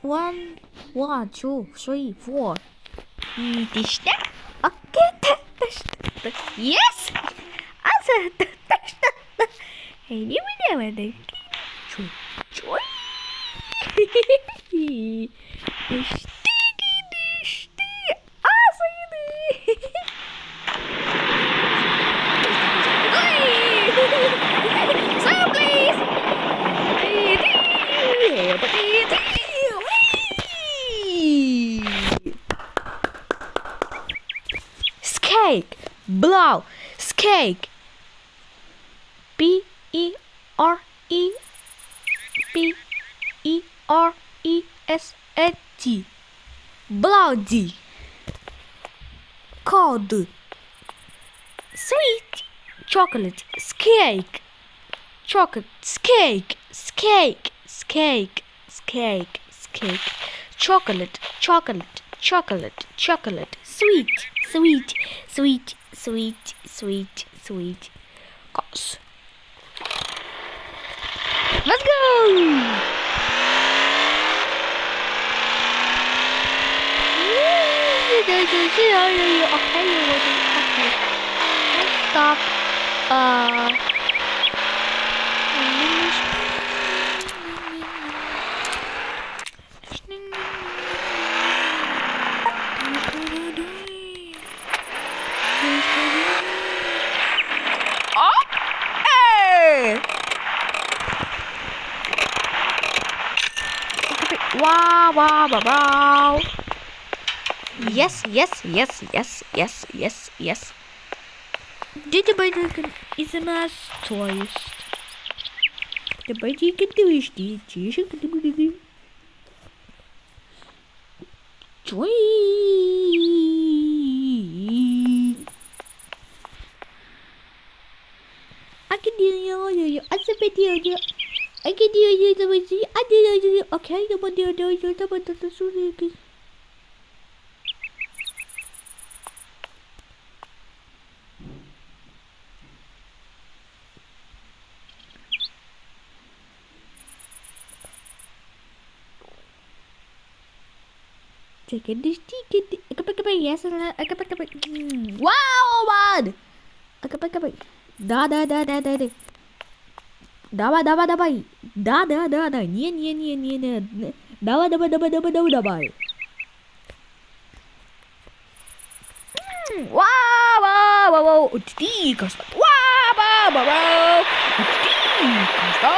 1, 2, 3, 4. İşte. Okay. Yes. Azı. Hey, ne bilemedik. Çok. İşte. Azıydı. So please. Skate, blow, skate. B-E-R-E B-E-R-E-S-A-T. Bloody. Cold. Sweet. Chocolate. Cake. Chocolate. Cake. Cake. Cake. Cake. Cake. Chocolate. Chocolate. Chocolate. Chocolate. Sweet. Sweet. Sweet. Sweet. Sweet. Sweet. Gosh. Let's go. Okay. Let's stop. Wow. Yes. Давайте из нас toys. Давайте катушки, тише катушки. Joy. I can do you. I can do you. I can do you. I do you. Okay, the one do you. Take this ticket. Yes, I can pick up. Wow, man! I can pick up. Da. Давай. Да. Не. Давай. Вау. Ти, коста. Вау. Ти, коста.